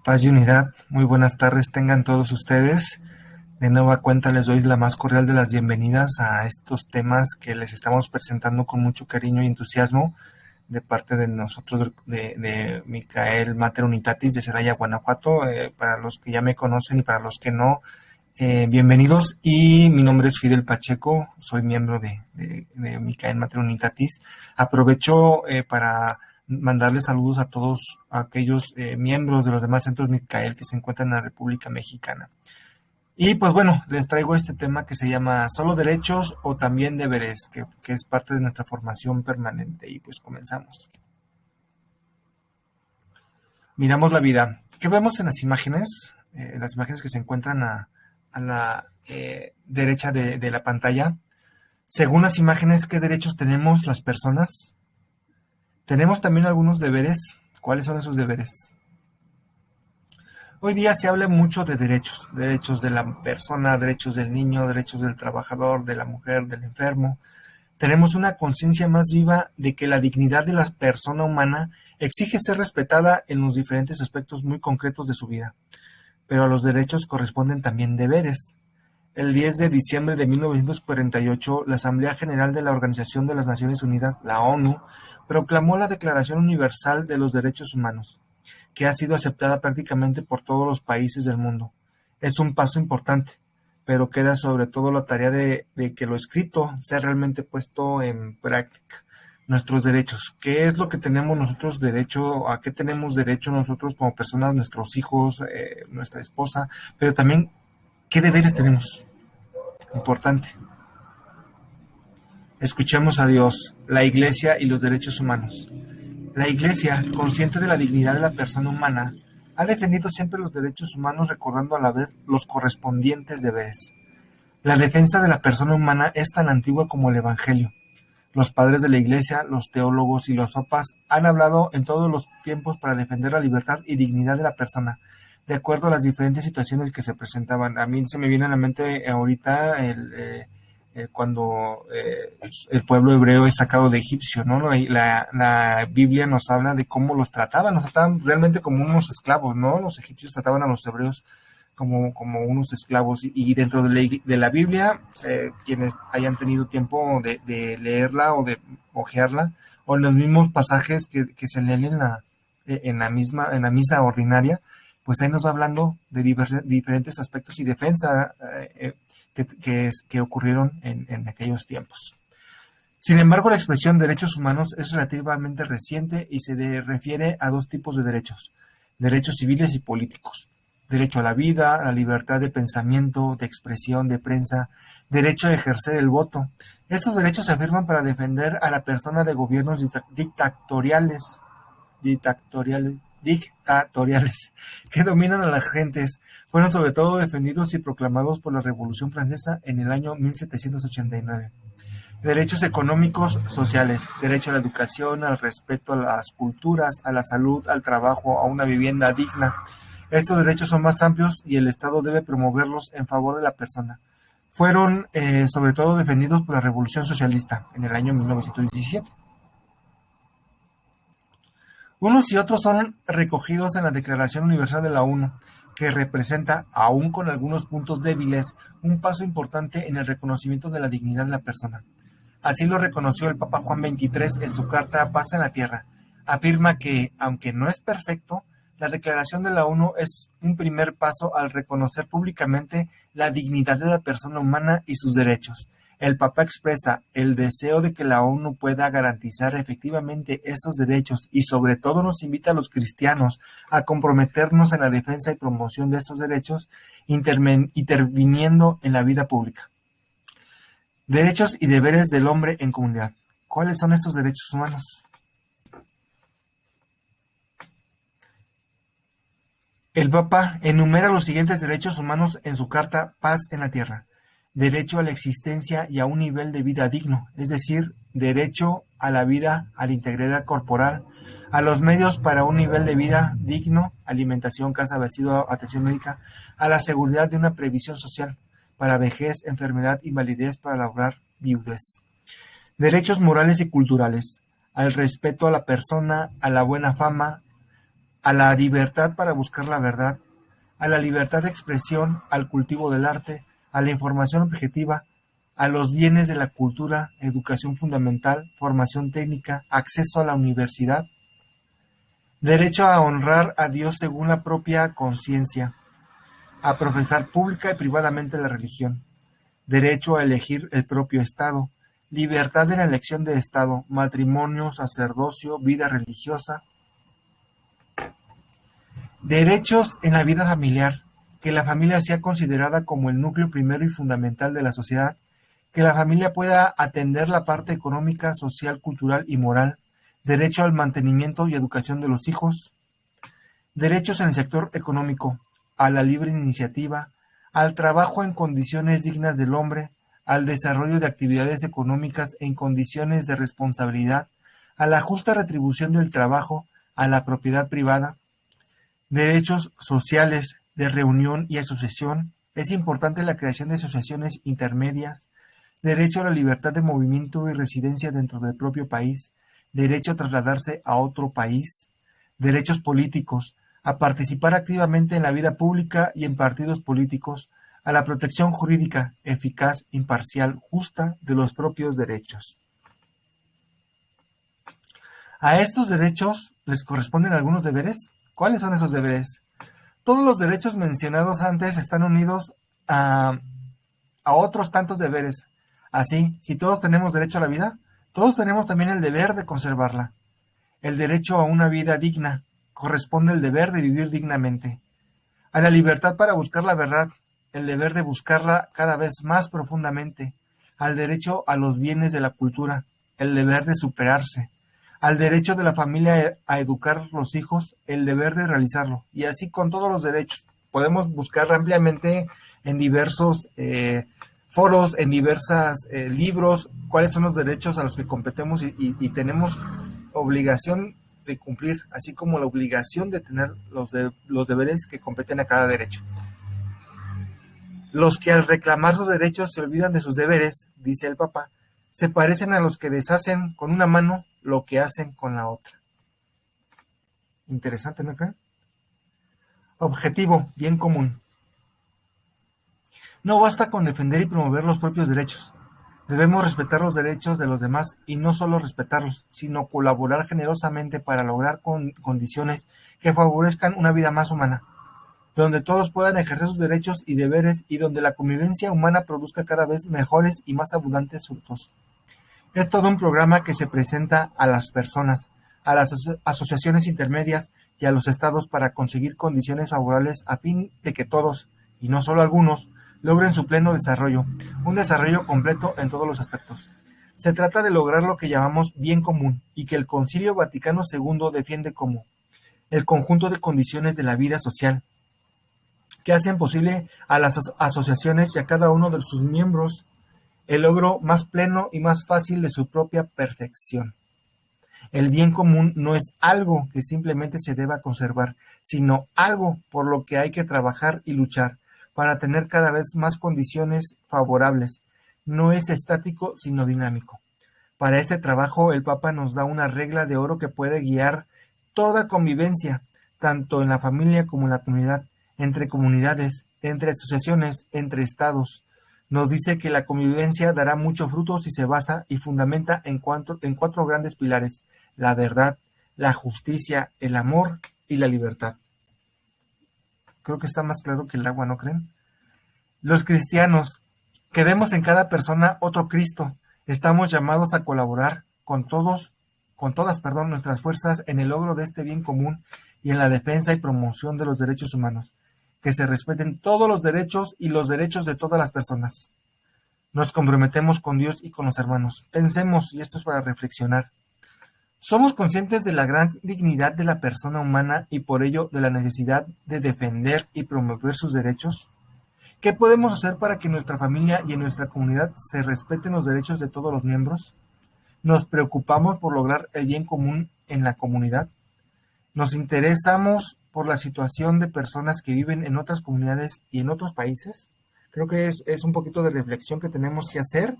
Paz y unidad, muy buenas tardes tengan todos ustedes. De nueva cuenta les doy la más cordial de las bienvenidas a estos temas que les estamos presentando con mucho cariño y entusiasmo de parte de nosotros, de Micael Mater Unitatis de Celaya, Guanajuato. Para los que ya me conocen y para los que no, bienvenidos. Y mi nombre es Fidel Pacheco, soy miembro de Micael Mater Unitatis. Aprovecho para mandarles saludos a todos aquellos miembros de los demás centros Micael que se encuentran en la República Mexicana. Y pues bueno, les traigo este tema que se llama ¿Solo derechos o también deberes? Que es parte de nuestra formación permanente. Y pues comenzamos. Miramos la vida. ¿Qué vemos en las imágenes? Las imágenes que se encuentran a la derecha de la pantalla. Según las imágenes, ¿qué derechos tenemos las personas? Tenemos también algunos deberes. ¿Cuáles son esos deberes? Hoy día se habla mucho de derechos de la persona, derechos del niño, derechos del trabajador, de la mujer, del enfermo. Tenemos una conciencia más viva de que la dignidad de la persona humana exige ser respetada en los diferentes aspectos muy concretos de su vida. Pero a los derechos corresponden también deberes. El 10 de diciembre de 1948, la Asamblea General de la Organización de las Naciones Unidas, la ONU, proclamó la Declaración Universal de los Derechos Humanos, que ha sido aceptada prácticamente por todos los países del mundo. Es un paso importante, pero queda sobre todo la tarea de que lo escrito sea realmente puesto en práctica. Nuestros derechos, ¿qué es lo que tenemos nosotros derecho? ¿A qué tenemos derecho nosotros como personas, nuestros hijos, nuestra esposa? Pero también, ¿qué deberes tenemos? Importante. Escuchemos a Dios, la Iglesia y los derechos humanos. La Iglesia, consciente de la dignidad de la persona humana, ha defendido siempre los derechos humanos recordando a la vez los correspondientes deberes. La defensa de la persona humana es tan antigua como el Evangelio. Los padres de la Iglesia, los teólogos y los papas han hablado en todos los tiempos para defender la libertad y dignidad de la persona, de acuerdo a las diferentes situaciones que se presentaban. A mí se me viene a la mente ahorita cuando el pueblo hebreo es sacado de Egipcio, ¿no? La Biblia nos habla de cómo los trataban realmente como unos esclavos, ¿no? Los egipcios trataban a los hebreos como unos esclavos, y dentro de la Biblia, quienes hayan tenido tiempo de leerla o de hojearla, o en los mismos pasajes que se leen en la misa ordinaria, pues ahí nos va hablando de diferentes aspectos y defensa que ocurrieron en aquellos tiempos. Sin embargo, la expresión derechos humanos es relativamente reciente y se refiere a dos tipos de derechos: derechos civiles y políticos. Derecho a la vida, a la libertad de pensamiento, de expresión, de prensa, derecho a ejercer el voto. Estos derechos se afirman para defender a la persona de gobiernos dictatoriales que dominan a las gentes. Fueron sobre todo defendidos y proclamados por la Revolución Francesa en el año 1789. Derechos económicos, sociales, derecho a la educación, al respeto a las culturas, a la salud, al trabajo, a una vivienda digna. Estos derechos son más amplios y el Estado debe promoverlos en favor de la persona. Fueron sobre todo defendidos por la Revolución Socialista en el año 1917. Unos y otros son recogidos en la Declaración Universal de la ONU, que representa, aún con algunos puntos débiles, un paso importante en el reconocimiento de la dignidad de la persona. Así lo reconoció el Papa Juan XXIII en su carta Paz en la Tierra. Afirma que, aunque no es perfecto, la Declaración de la ONU es un primer paso al reconocer públicamente la dignidad de la persona humana y sus derechos. El Papa expresa el deseo de que la ONU pueda garantizar efectivamente esos derechos y sobre todo nos invita a los cristianos a comprometernos en la defensa y promoción de estos derechos, interviniendo en la vida pública. Derechos y deberes del hombre en comunidad. ¿Cuáles son estos derechos humanos? El Papa enumera los siguientes derechos humanos en su carta Paz en la Tierra. Derecho a la existencia y a un nivel de vida digno, es decir, derecho a la vida, a la integridad corporal, a los medios para un nivel de vida digno, alimentación, casa, vestido, atención médica, a la seguridad de una previsión social, para vejez, enfermedad, invalidez, para lograr viudez. Derechos morales y culturales, al respeto a la persona, a la buena fama, a la libertad para buscar la verdad, a la libertad de expresión, al cultivo del arte, a la información objetiva, a los bienes de la cultura, educación fundamental, formación técnica, acceso a la universidad, derecho a honrar a Dios según la propia conciencia, a profesar pública y privadamente la religión, derecho a elegir el propio Estado, libertad en la elección de Estado, matrimonio, sacerdocio, vida religiosa, derechos en la vida familiar, que la familia sea considerada como el núcleo primero y fundamental de la sociedad, que la familia pueda atender la parte económica, social, cultural y moral, derecho al mantenimiento y educación de los hijos, derechos en el sector económico, a la libre iniciativa, al trabajo en condiciones dignas del hombre, al desarrollo de actividades económicas en condiciones de responsabilidad, a la justa retribución del trabajo, a la propiedad privada, derechos sociales de reunión y asociación. Es importante la creación de asociaciones intermedias, derecho a la libertad de movimiento y residencia dentro del propio país, derecho a trasladarse a otro país, derechos políticos, a participar activamente en la vida pública y en partidos políticos, a la protección jurídica eficaz, imparcial, justa de los propios derechos. A estos derechos les corresponden algunos deberes. ¿Cuáles son esos deberes? Todos los derechos mencionados antes están unidos a otros tantos deberes. Así, si todos tenemos derecho a la vida, todos tenemos también el deber de conservarla. El derecho a una vida digna corresponde el deber de vivir dignamente. A la libertad para buscar la verdad, el deber de buscarla cada vez más profundamente. Al derecho a los bienes de la cultura, el deber de superarse. Al derecho de la familia a educar los hijos, el deber de realizarlo. Y así con todos los derechos. Podemos buscar ampliamente en diversos foros, en diversos libros, cuáles son los derechos a los que competemos y tenemos obligación de cumplir, así como la obligación de tener los deberes que competen a cada derecho. Los que al reclamar sus derechos se olvidan de sus deberes, dice el Papa, se parecen a los que deshacen con una mano lo que hacen con la otra. Interesante, ¿no creen? Objetivo, bien común. No basta con defender y promover los propios derechos. Debemos respetar los derechos de los demás y no solo respetarlos, sino colaborar generosamente para lograr condiciones que favorezcan una vida más humana, donde todos puedan ejercer sus derechos y deberes y donde la convivencia humana produzca cada vez mejores y más abundantes frutos. Es todo un programa que se presenta a las personas, a las asociaciones intermedias y a los estados para conseguir condiciones favorables a fin de que todos, y no solo algunos, logren su pleno desarrollo, un desarrollo completo en todos los aspectos. Se trata de lograr lo que llamamos bien común y que el Concilio Vaticano II defiende como el conjunto de condiciones de la vida social que hacen posible a las asociaciones y a cada uno de sus miembros el logro más pleno y más fácil de su propia perfección. El bien común no es algo que simplemente se deba conservar, sino algo por lo que hay que trabajar y luchar para tener cada vez más condiciones favorables. No es estático, sino dinámico. Para este trabajo, el Papa nos da una regla de oro que puede guiar toda convivencia, tanto en la familia como en la comunidad, entre comunidades, entre asociaciones, entre estados. Nos dice que la convivencia dará muchos frutos si se basa y fundamenta en cuatro grandes pilares: la verdad, la justicia, el amor y la libertad. Creo que está más claro que el agua, ¿no creen? Los cristianos, que vemos en cada persona otro Cristo, estamos llamados a colaborar con todas, nuestras fuerzas en el logro de este bien común y en la defensa y promoción de los derechos humanos, que se respeten todos los derechos y los derechos de todas las personas. Nos comprometemos con Dios y con los hermanos. Pensemos, y esto es para reflexionar. ¿Somos conscientes de la gran dignidad de la persona humana y por ello de la necesidad de defender y promover sus derechos? ¿Qué podemos hacer para que en nuestra familia y en nuestra comunidad se respeten los derechos de todos los miembros? ¿Nos preocupamos por lograr el bien común en la comunidad? ¿Nos interesamos por la situación de personas que viven en otras comunidades y en otros países? Creo que es un poquito de reflexión que tenemos que hacer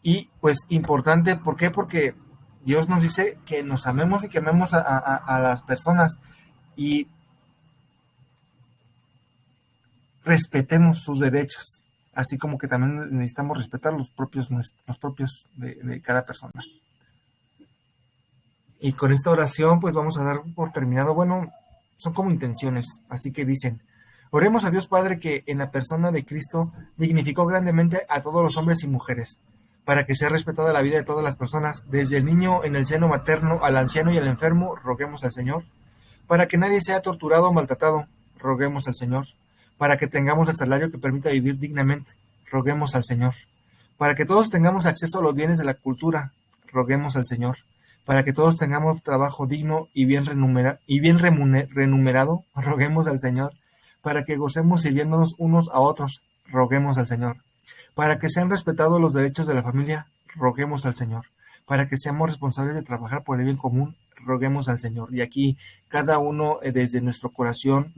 y pues importante. ¿Por qué? Porque Dios nos dice que nos amemos y que amemos a las personas. y respetemos sus derechos, así como que también necesitamos respetar los propios de cada persona. Y con esta oración, pues vamos a dar por terminado. Bueno, son como intenciones, así que dicen: oremos a Dios Padre, que en la persona de Cristo dignificó grandemente a todos los hombres y mujeres, para que sea respetada la vida de todas las personas, desde el niño en el seno materno al anciano y al enfermo, roguemos al Señor. Para que nadie sea torturado o maltratado, roguemos al Señor. Para que tengamos el salario que permita vivir dignamente, roguemos al Señor. Para que todos tengamos acceso a los bienes de la cultura, roguemos al Señor. Para que todos tengamos trabajo digno y bien remunerado, roguemos al Señor. Para que gocemos sirviéndonos unos a otros, roguemos al Señor. Para que sean respetados los derechos de la familia, roguemos al Señor. Para que seamos responsables de trabajar por el bien común, roguemos al Señor. Y aquí cada uno desde nuestro corazón,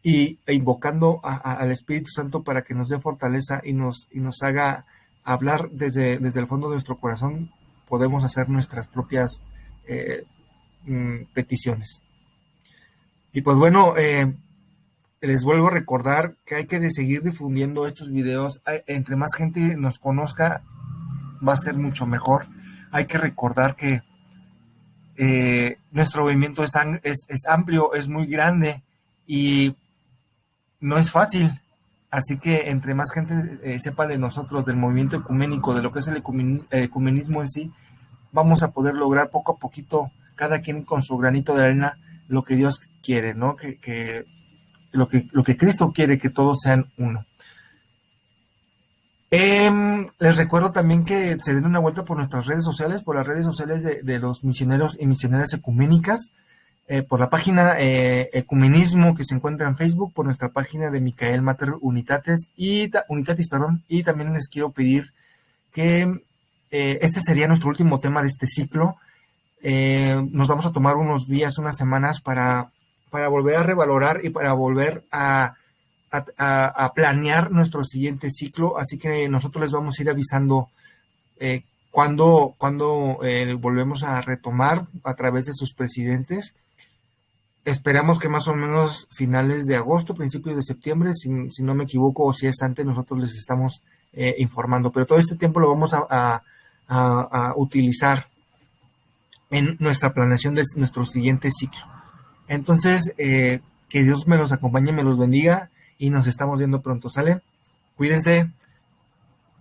e invocando al Espíritu Santo para que nos dé fortaleza y nos haga hablar desde el fondo de nuestro corazón, podemos hacer nuestras propias peticiones. Y pues bueno, les vuelvo a recordar que hay que seguir difundiendo estos videos. Entre más gente nos conozca, va a ser mucho mejor. Hay que recordar que nuestro movimiento es amplio, es muy grande y no es fácil. Así que entre más gente sepa de nosotros, del movimiento ecuménico, de lo que es el ecumenismo en sí, vamos a poder lograr poco a poquito, cada quien con su granito de arena, lo que Dios quiere, ¿no? Que lo que Cristo quiere, que todos sean uno. Les recuerdo también que se den una vuelta por nuestras redes sociales, por las redes sociales de los misioneros y misioneras ecuménicas, por la página Ecumenismo que se encuentra en Facebook, por nuestra página de Michael Mater Unitatis, y también les quiero pedir que este sería nuestro último tema de este ciclo. Nos vamos a tomar unos días, unas semanas para volver a revalorar y para volver a planear nuestro siguiente ciclo, así que nosotros les vamos a ir avisando cuando volvemos a retomar a través de sus presidentes. Esperamos que más o menos finales de agosto, principios de septiembre, si no me equivoco, o si es antes, nosotros les estamos informando, pero todo este tiempo lo vamos a utilizar en nuestra planeación de nuestro siguiente ciclo. Entonces, que Dios me los acompañe, me los bendiga, y nos estamos viendo pronto, ¿sale? Cuídense.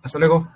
Hasta luego.